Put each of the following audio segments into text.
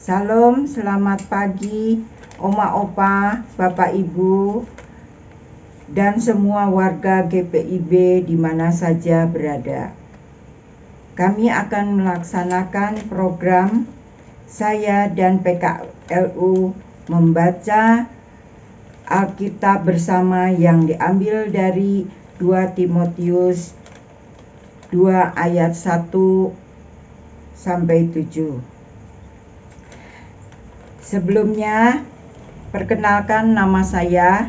Salam, selamat pagi, Oma Opa, Bapak Ibu, dan semua warga GPIB di mana saja berada. Kami akan melaksanakan program saya dan PKLU membaca Alkitab bersama yang diambil dari 2 Timotius 2 ayat 1 sampai 7. Sebelumnya, perkenalkan nama saya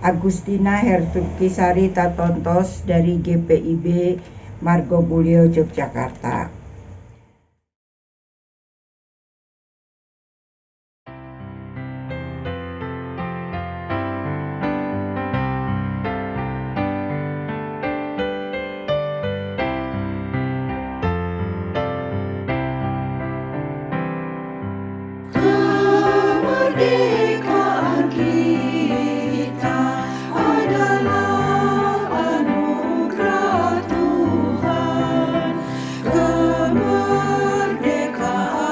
Agustina Hertukisari Tatontos dari GPIB Margobulyo, Yogyakarta. Kemerdekaan kita adalah anugerah Tuhan.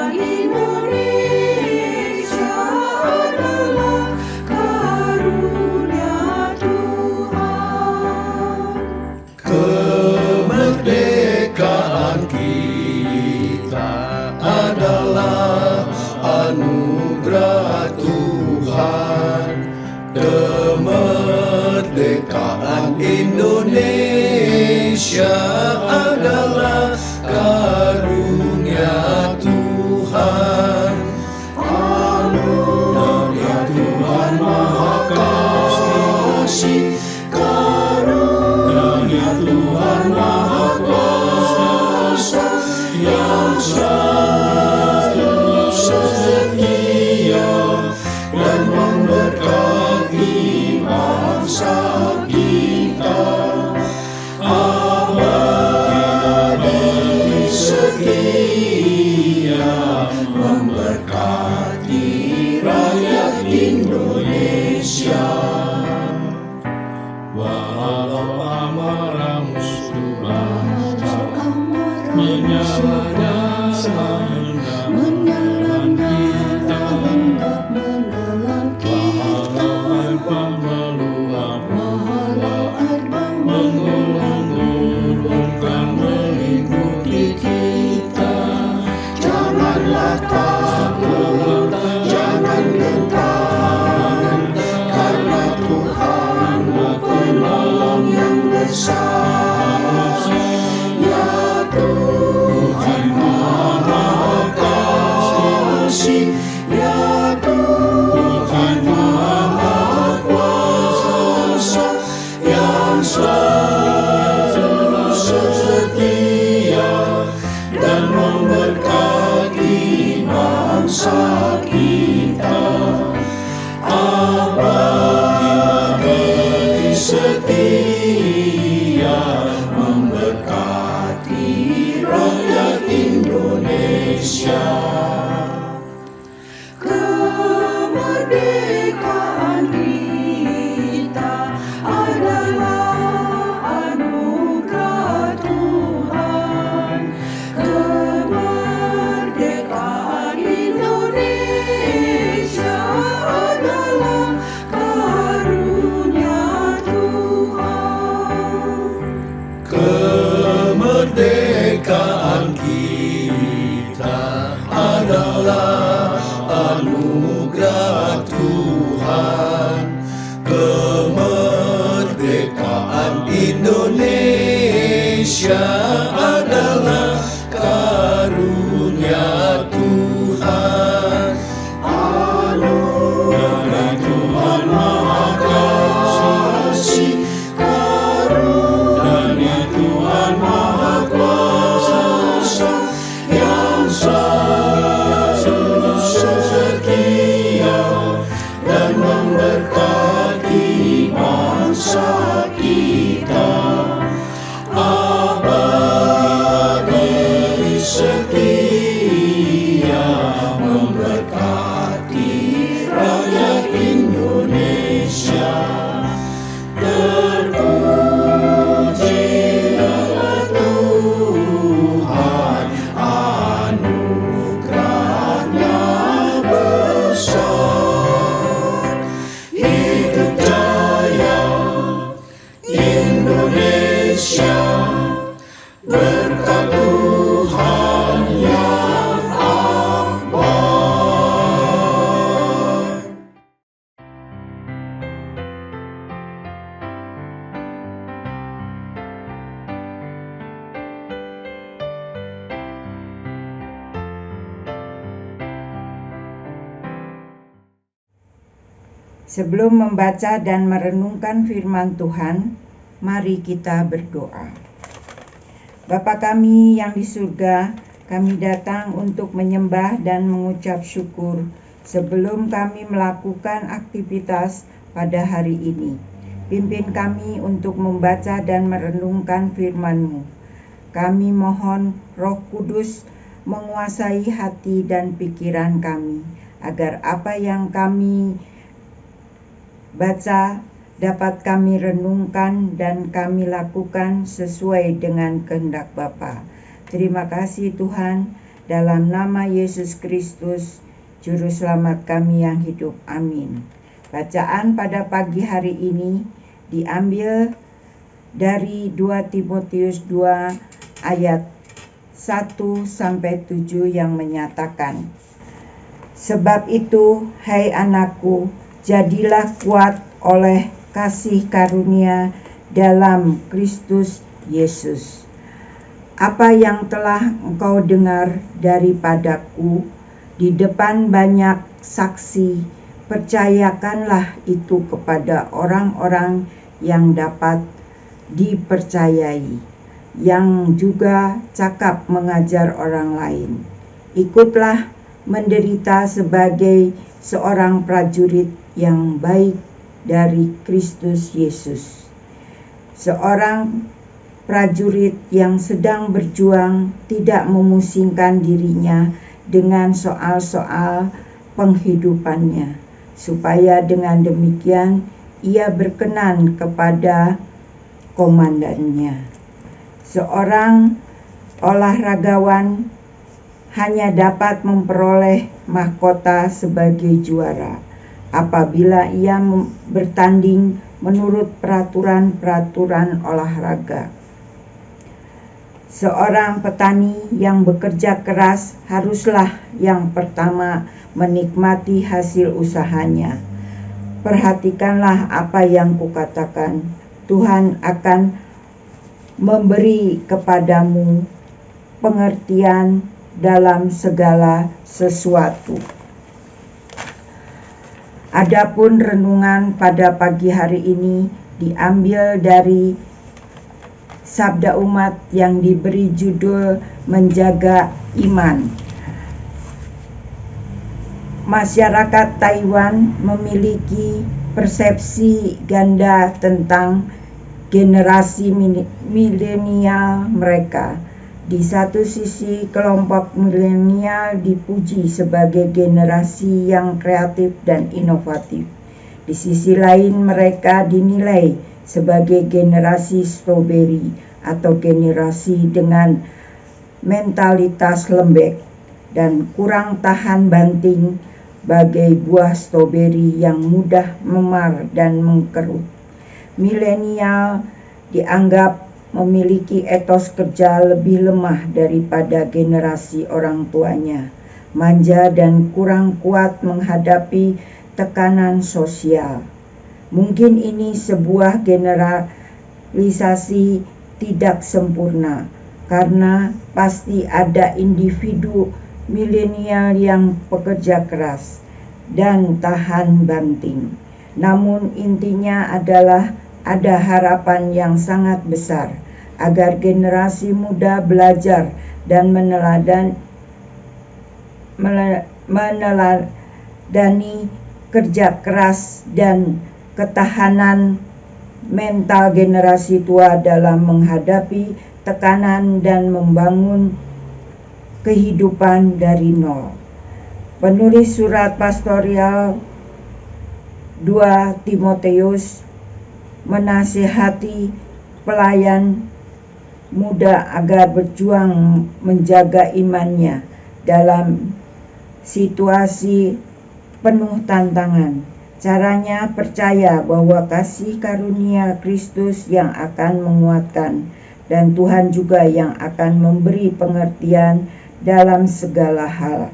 Kemerdekaan Indonesia adalah karunia Tuhan. Kemerdekaan kita adalah anugerah Tuhan. Kemerdekaan Indonesia adalah karunia Tuhan. Anugerah Tuhan Maha Kasih, karunia Tuhan Maha Kuasa yang selalu setia dan memberkati bangsa kita. Abadi setia memberkati rakyat Indonesia. Walau amarah musuh bangsa menyerang kita, walau meluap mengulur-ulurkan meliputi kita. Janganlah takut, jangan gentar, karena Tuhanmu penolong yang besar. Ya Tuhan Maha Kasih, ya Tuhan Maha Kuasa yang selalu setia dan memberkati bangsa kita. Abadi setia memberkati rakyat Indonesia. Kemerdekaan kita adalah anugerah Tuhan. Kemerdekaan Indonesia adalah karunia Tuhan. Kemerdekaan kita adalah anugerah Tuhan. Kemerdekaan Indonesia adalah karunia Tuhan. Anugerah Tuhan Maha Kasih, karunia Tuhan Maha Kuasa yang selalu setia dan memberkati bangsa kita. Abadi Sebelum membaca dan merenungkan firman Tuhan, mari kita berdoa. Bapa kami yang di surga, kami datang untuk menyembah dan mengucap syukur sebelum kami melakukan aktivitas pada hari ini. Pimpin kami untuk membaca dan merenungkan firman-Mu. Kami mohon Roh Kudus menguasai hati dan pikiran kami, agar apa yang kami baca dapat kami renungkan dan kami lakukan sesuai dengan kehendak Bapa. Terima kasih Tuhan, dalam nama Yesus Kristus, Juru Selamat kami yang hidup. Amin. Bacaan pada pagi hari ini diambil dari 2 Timotius 2 ayat 1-7 yang menyatakan, "Sebab itu, hai anakku, jadilah kuat oleh kasih karunia dalam Kristus Yesus. Apa yang telah engkau dengar daripadaku di depan banyak saksi, percayakanlah itu kepada orang-orang yang dapat dipercayai, yang juga cakap mengajar orang lain. Ikutlah menderita sebagai seorang prajurit yang baik dari Kristus Yesus. Seorang prajurit yang sedang berjuang tidak memusingkan dirinya dengan soal-soal penghidupannya, supaya dengan demikian ia berkenan kepada komandannya. Seorang olahragawan hanya dapat memperoleh mahkota sebagai juara apabila ia bertanding menurut peraturan-peraturan olahraga. Seorang petani yang bekerja keras haruslah yang pertama menikmati hasil usahanya. Perhatikanlah apa yang kukatakan. Tuhan akan memberi kepadamu pengertian dalam segala sesuatu." Adapun renungan pada pagi hari ini diambil dari Sabda Umat yang diberi judul Menjaga Iman. Masyarakat Taiwan memiliki persepsi ganda tentang generasi milenial mereka. Di satu sisi, kelompok milenial dipuji sebagai generasi yang kreatif dan inovatif. Di sisi lain, mereka dinilai sebagai generasi stroberi atau generasi dengan mentalitas lembek dan kurang tahan banting bagai buah stroberi yang mudah memar dan mengkerut. Milenial dianggap memiliki etos kerja lebih lemah daripada generasi orang tuanya, manja dan kurang kuat menghadapi tekanan sosial. Mungkin ini sebuah generalisasi tidak sempurna, karena pasti ada individu milenial yang pekerja keras dan tahan banting. Namun intinya adalah ada harapan yang sangat besar agar generasi muda belajar dan meneladani kerja keras dan ketahanan mental generasi tua dalam menghadapi tekanan dan membangun kehidupan dari nol. Penulis surat pastoral 2 Timotius menasihati pelayan muda agar berjuang menjaga imannya dalam situasi penuh tantangan. Caranya percaya bahwa kasih karunia Kristus yang akan menguatkan, dan Tuhan juga yang akan memberi pengertian dalam segala hal.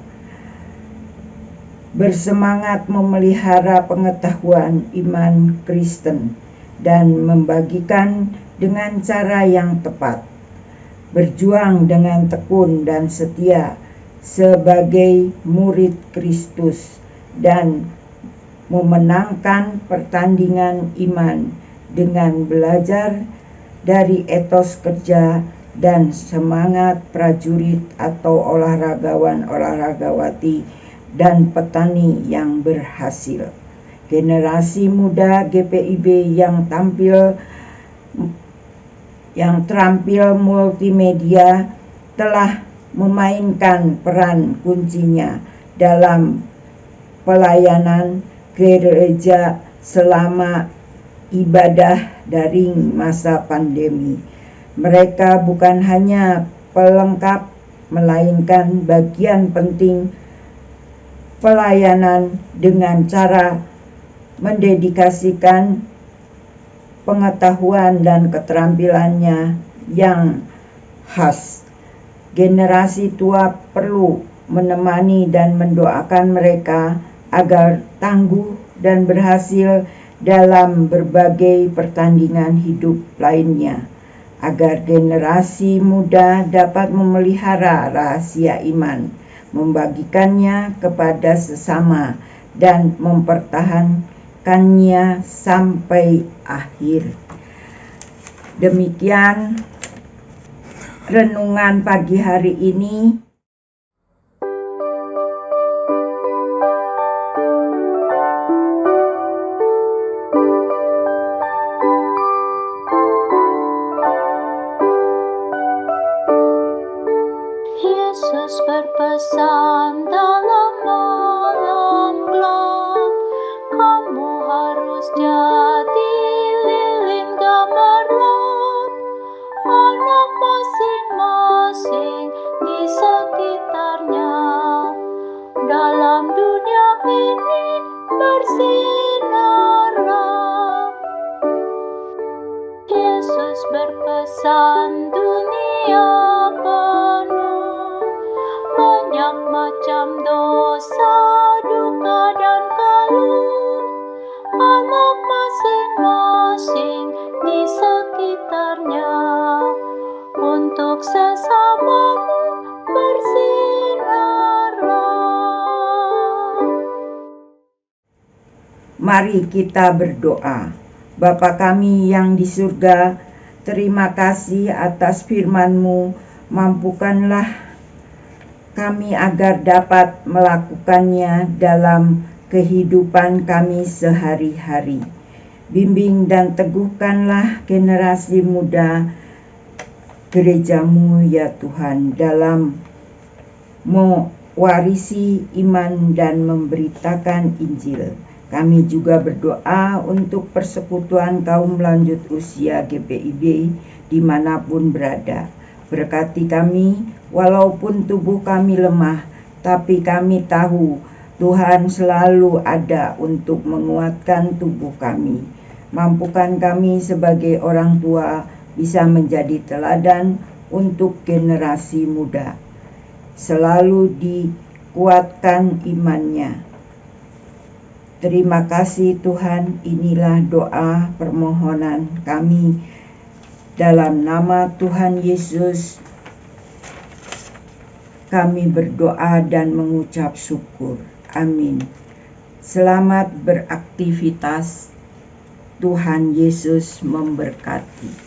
Bersemangat memelihara pengetahuan iman Kristen dan membagikan dengan cara yang tepat. Berjuang dengan tekun dan setia sebagai murid Kristus dan memenangkan pertandingan iman dengan belajar dari etos kerja dan semangat prajurit atau olahragawan-olahragawati dan petani yang berhasil. Generasi muda GPIB yang terampil multimedia telah memainkan peran kuncinya dalam pelayanan gereja selama ibadah daring masa pandemi. Mereka bukan hanya pelengkap, melainkan bagian penting pelayanan dengan cara mendedikasikan pengetahuan dan keterampilannya yang khas. Generasi tua perlu menemani dan mendoakan mereka agar tangguh dan berhasil dalam berbagai pertandingan hidup lainnya, agar generasi muda dapat memelihara rahasia iman, membagikannya kepada sesama, dan mempertahankannya sampai akhir. Demikian renungan pagi hari ini. Yesus berpesan dalam malam gelap, kamu harus jadi lilin gemerlap, anak masing-masing di sekitarnya, dalam dunia ini bersinarlah. Yesus berpesan dunia penuh banyak macam dosa, duka dan keluh, anak masing-masing di sekitarnya, untuk sesamamu bersinarlah. Mari kita berdoa. Bapa kami yang di surga, terima kasih atas firman-Mu. Mampukanlah kami agar dapat melakukannya dalam kehidupan kami sehari-hari. Bimbing dan teguhkanlah generasi muda gereja-Mu ya Tuhan, dalam mewarisi iman dan memberitakan Injil. Kami juga berdoa untuk persekutuan kaum lanjut usia GPIB dimanapun berada. Berkati kami, walaupun tubuh kami lemah, tapi kami tahu Tuhan selalu ada untuk menguatkan tubuh kami. Mampukan kami sebagai orang tua bisa menjadi teladan untuk generasi muda. Selalu dikuatkan imannya. Terima kasih Tuhan, inilah doa permohonan kami dalam nama Tuhan Yesus. Kami berdoa dan mengucap syukur. Amin. Selamat beraktivitas. Tuhan Yesus memberkati.